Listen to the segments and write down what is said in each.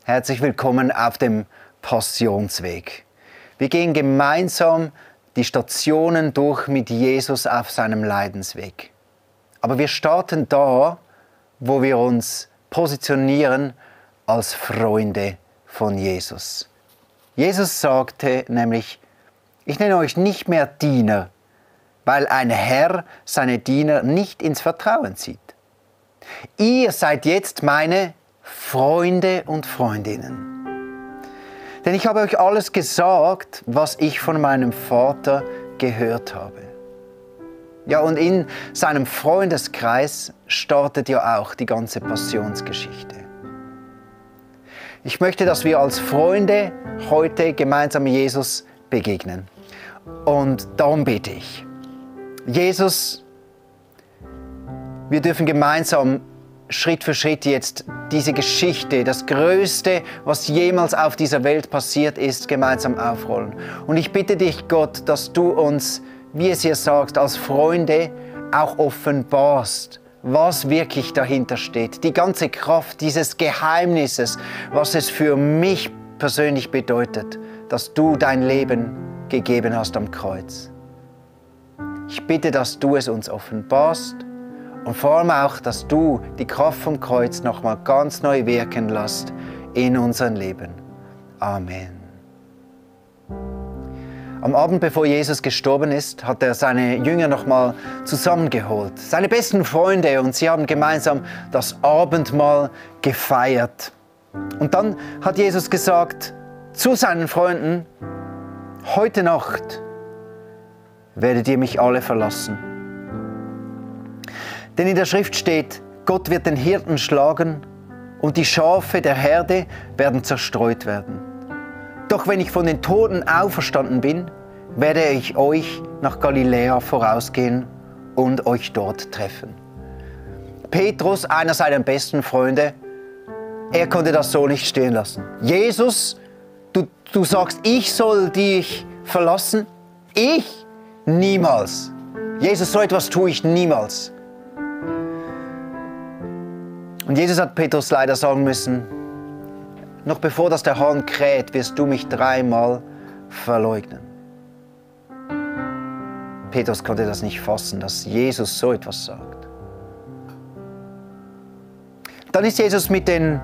Herzlich willkommen auf dem Passionsweg. Wir gehen gemeinsam die Stationen durch mit Jesus auf seinem Leidensweg. Aber wir starten da, wo wir uns positionieren als Freunde von Jesus. Jesus sagte nämlich, ich nenne euch nicht mehr Diener, weil ein Herr seine Diener nicht ins Vertrauen zieht. Ihr seid jetzt meine Freunde und Freundinnen. Denn ich habe euch alles gesagt, was ich von meinem Vater gehört habe. Ja, und in seinem Freundeskreis startet ja auch die ganze Passionsgeschichte. Ich möchte, dass wir als Freunde heute gemeinsam Jesus begegnen. Und darum bete ich. Jesus, wir dürfen gemeinsam Schritt für Schritt jetzt diese Geschichte, das Größte, was jemals auf dieser Welt passiert ist, gemeinsam aufrollen. Und ich bitte dich, Gott, dass du uns, wie es hier sagst, als Freunde auch offenbarst, was wirklich dahinter steht. Die ganze Kraft dieses Geheimnisses, was es für mich persönlich bedeutet, dass du dein Leben gegeben hast am Kreuz. Ich bitte, dass du es uns offenbarst und vor allem auch, dass du die Kraft vom Kreuz nochmal ganz neu wirken lässt in unserem Leben. Amen. Am Abend, bevor Jesus gestorben ist, hat er seine Jünger nochmal zusammengeholt, seine besten Freunde, und sie haben gemeinsam das Abendmahl gefeiert. Und dann hat Jesus gesagt zu seinen Freunden, heute Nacht werdet ihr mich alle verlassen. Denn in der Schrift steht, Gott wird den Hirten schlagen und die Schafe der Herde werden zerstreut werden. Doch wenn ich von den Toten auferstanden bin, werde ich euch nach Galiläa vorausgehen und euch dort treffen. Petrus, einer seiner besten Freunde, er konnte das so nicht stehen lassen. Jesus, du sagst, ich soll dich verlassen? Ich? Niemals. Jesus, so etwas tue ich niemals. Und Jesus hat Petrus leider sagen müssen, noch bevor das der Hahn kräht, wirst du mich 3-mal verleugnen. Petrus konnte das nicht fassen, dass Jesus so etwas sagt. Dann ist Jesus mit den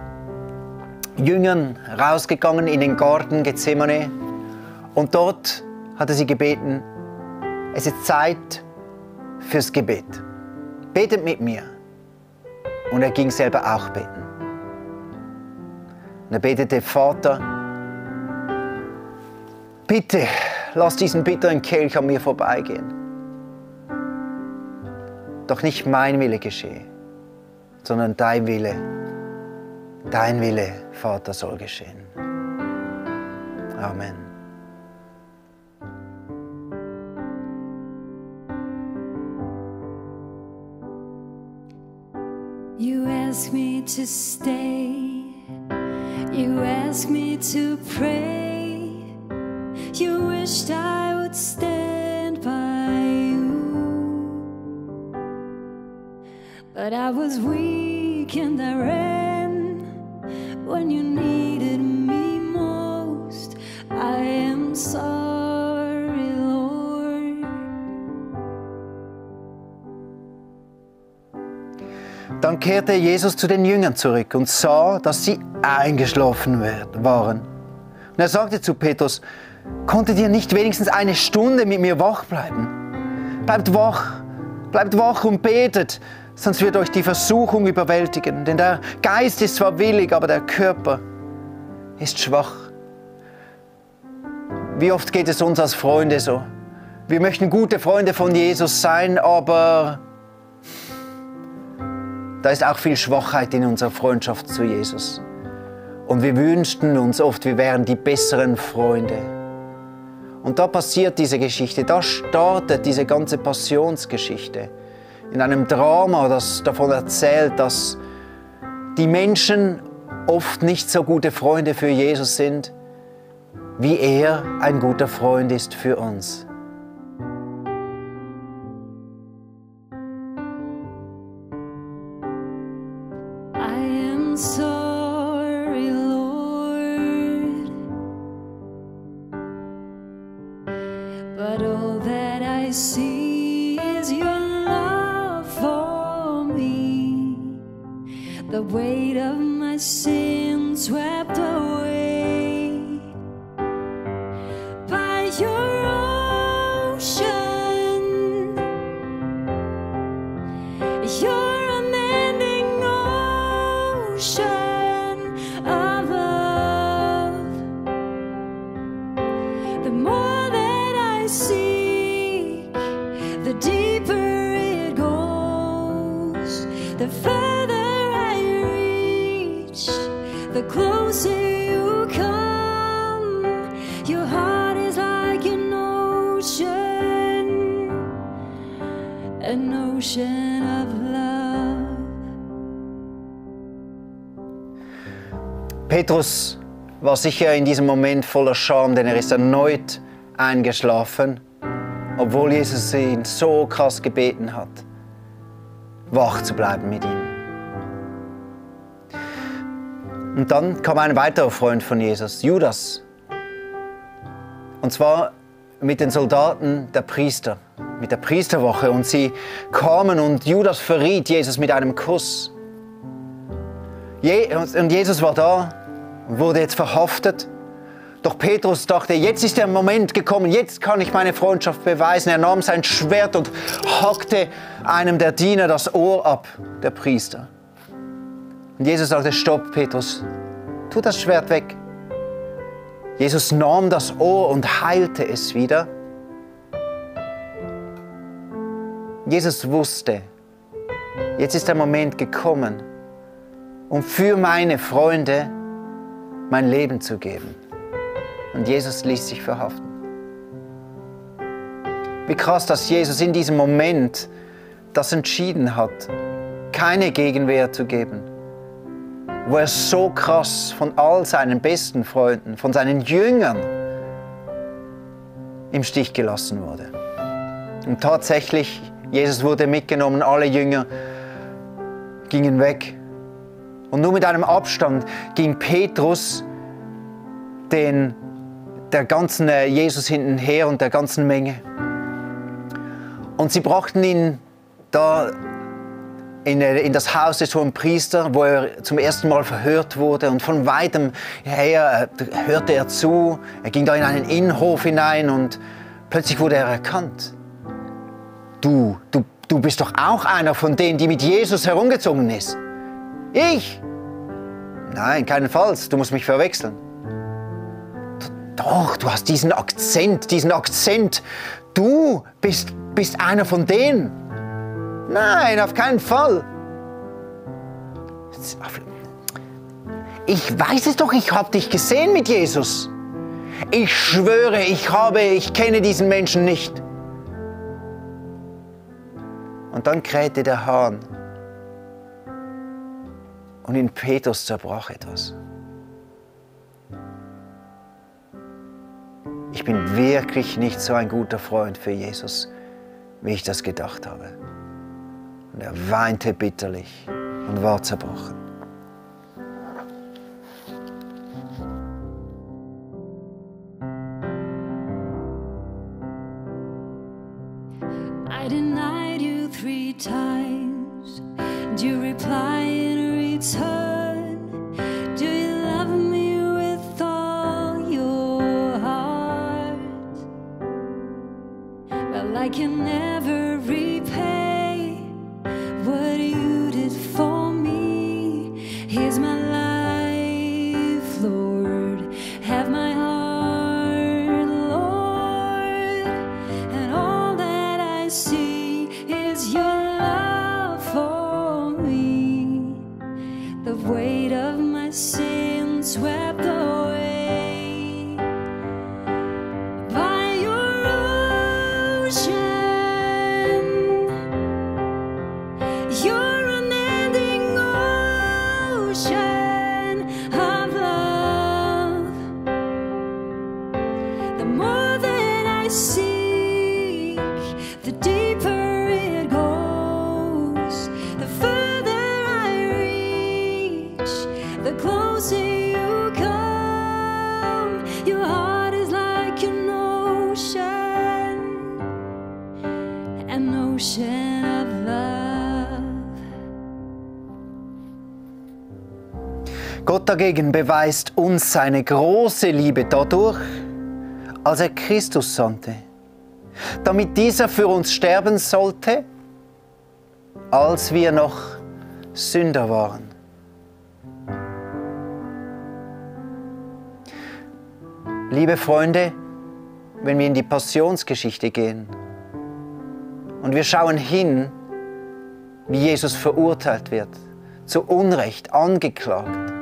Jüngern rausgegangen in den Garten Gethsemane und dort hat er sie gebeten, es ist Zeit fürs Gebet. Betet mit mir. Und er ging selber auch beten. Und er betete, Vater, bitte lass diesen bitteren Kelch an mir vorbeigehen. Doch nicht mein Wille geschehe, sondern dein Wille, Vater, soll geschehen. Amen. You ask me to stay, you ask me to pray, you wished I would stand by you, but I was weak and I ran when you needed me most. I am sorry, Lord. Dann kehrte Jesus zu den Jüngern zurück und sah, dass sie eingeschlafen waren. Und er sagte zu Petrus, konntet ihr nicht wenigstens eine Stunde mit mir wach bleiben? Bleibt wach und betet, sonst wird euch die Versuchung überwältigen. Denn der Geist ist zwar willig, aber der Körper ist schwach. Wie oft geht es uns als Freunde so? Wir möchten gute Freunde von Jesus sein, aber da ist auch viel Schwachheit in unserer Freundschaft zu Jesus. Und wir wünschten uns oft, wir wären die besseren Freunde. Und da passiert diese Geschichte, da startet diese ganze Passionsgeschichte. In einem Drama, das davon erzählt, dass die Menschen oft nicht so gute Freunde für Jesus sind, wie er ein guter Freund ist für uns. I am sorry, Lord. weight of my sin swept away by your ocean, your unending ocean of love. The more that I seek, the deeper it goes. The further I reach, the closer you come. Your heart is like an ocean of love. Petrus war sicher in diesem Moment voller Scham, denn er ist erneut eingeschlafen, obwohl Jesus ihn so krass gebeten hat, wach zu bleiben mit ihm. Und dann kam ein weiterer Freund von Jesus, Judas. Und zwar mit den Soldaten der Priester, mit der Priesterwache. Und sie kamen und Judas verriet Jesus mit einem Kuss. Und Jesus war da und wurde jetzt verhaftet. Doch Petrus dachte, jetzt ist der Moment gekommen, jetzt kann ich meine Freundschaft beweisen. Er nahm sein Schwert und hackte einem der Diener das Ohr ab, der Priester. Und Jesus sagte, stopp, Petrus, tu das Schwert weg. Jesus nahm das Ohr und heilte es wieder. Jesus wusste, jetzt ist der Moment gekommen, um für meine Freunde mein Leben zu geben. Und Jesus ließ sich verhaften. Wie krass, dass Jesus in diesem Moment das entschieden hat, keine Gegenwehr zu geben. Wo er so krass von all seinen besten Freunden, von seinen Jüngern im Stich gelassen wurde. Und tatsächlich, Jesus wurde mitgenommen, alle Jünger gingen weg. Und nur mit einem Abstand ging Petrus der ganzen Jesus hinten her und der ganzen Menge. Und sie brachten ihn da in das Haus des hohen Priesters, wo er zum ersten Mal verhört wurde. Und von weitem her hörte er zu. Er ging da in einen Innenhof hinein und plötzlich wurde er erkannt. Du bist doch auch einer von denen, die mit Jesus herumgezogen ist. Ich? Nein, keinenfalls. Du musst mich verwechseln. Doch, du hast diesen Akzent. Du bist einer von denen. Nein, auf keinen Fall. Ich weiß es doch, ich habe dich gesehen mit Jesus. Ich schwöre, ich kenne diesen Menschen nicht. Und dann krähte der Hahn. Und in Petrus zerbrach etwas. Ich bin wirklich nicht so ein guter Freund für Jesus, wie ich das gedacht habe. Und er weinte bitterlich und war zerbrochen. I denied you 3 times, and you reply in return. Do you love me with all your heart? Well, I can never repay what you did for me. Here's my life, Lord. Have my heart, Lord. And all that I see is your love for me. The weight of my sin swept away by your ocean. Your unending ocean of love. The more that I seek, the deeper it goes. The further I reach, the closer you come. Your heart is like an ocean of love. Gott dagegen beweist uns seine große Liebe dadurch, als er Christus sandte, damit dieser für uns sterben sollte, als wir noch Sünder waren. Liebe Freunde, wenn wir in die Passionsgeschichte gehen und wir schauen hin, wie Jesus verurteilt wird, zu Unrecht angeklagt.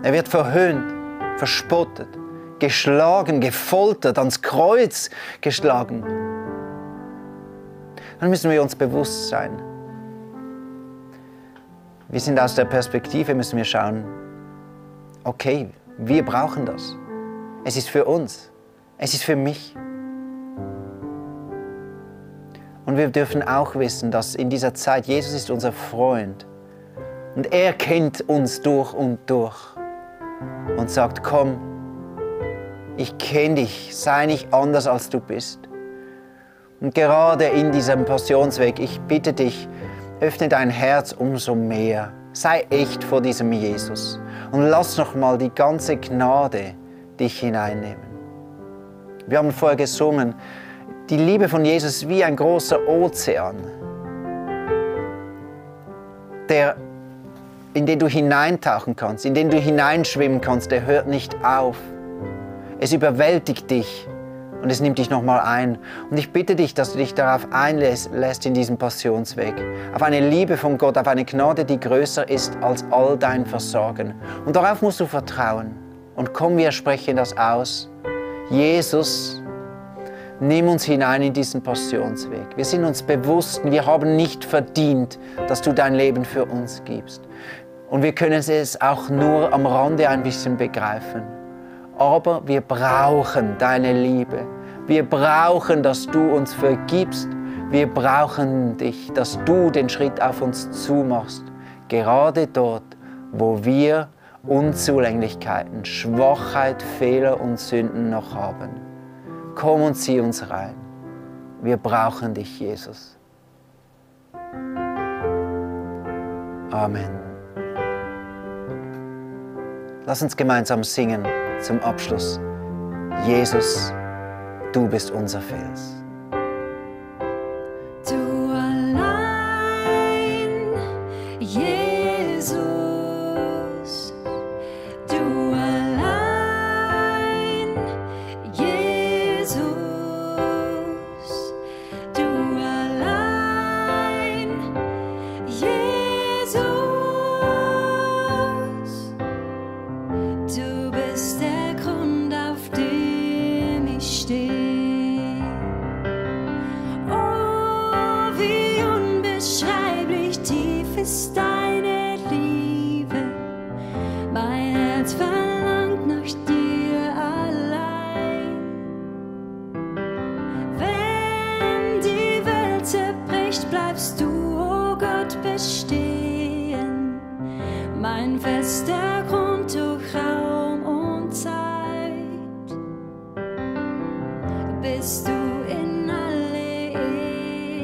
Er wird verhöhnt, verspottet, geschlagen, gefoltert, ans Kreuz geschlagen. Dann müssen wir uns bewusst sein. Wir sind aus der Perspektive, müssen wir schauen, okay, wir brauchen das. Es ist für uns. Es ist für mich. Und wir dürfen auch wissen, dass in dieser Zeit Jesus ist unser Freund. Und er kennt uns durch und durch. Und sagt, komm, ich kenne dich, sei nicht anders als du bist. Und gerade in diesem Passionsweg, ich bitte dich, öffne dein Herz umso mehr. Sei echt vor diesem Jesus und lass nochmal die ganze Gnade dich hineinnehmen. Wir haben vorher gesungen, die Liebe von Jesus ist wie ein großer Ozean, in den du hineintauchen kannst, in den du hineinschwimmen kannst, der hört nicht auf. Es überwältigt dich und es nimmt dich nochmal ein. Und ich bitte dich, dass du dich darauf einlässt in diesem Passionsweg. Auf eine Liebe von Gott, auf eine Gnade, die größer ist als all dein Versorgen. Und darauf musst du vertrauen. Und komm, wir sprechen das aus. Jesus, nimm uns hinein in diesen Passionsweg. Wir sind uns bewusst, wir haben nicht verdient, dass du dein Leben für uns gibst. Und wir können es auch nur am Rande ein bisschen begreifen. Aber wir brauchen deine Liebe. Wir brauchen, dass du uns vergibst. Wir brauchen dich, dass du den Schritt auf uns zumachst. Gerade dort, wo wir Unzulänglichkeiten, Schwachheit, Fehler und Sünden noch haben. Komm und zieh uns rein. Wir brauchen dich, Jesus. Amen. Lass uns gemeinsam singen zum Abschluss. Jesus, du bist unser Fels. Du allein, Jesus, du allein, Jesus, du allein, Jesus, du bist der Grund, auf dem ich stehe. Oh, wie unbeschreiblich tief ist deine Liebe. Mein Herz verlangt nach dir allein. Wenn die Welt zerbricht, bleibst du, oh Gott, bestehen. Mein fester Grund durch Raum und Zeit. Bist du in alle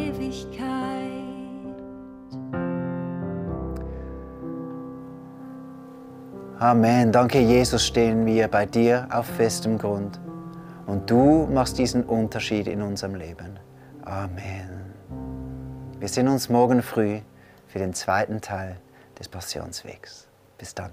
Ewigkeit. Amen. Danke, Jesus, stehen wir bei dir auf festem Grund. Und du machst diesen Unterschied in unserem Leben. Amen. Wir sehen uns morgen früh für den zweiten Teil des Passionswegs. Bis dann.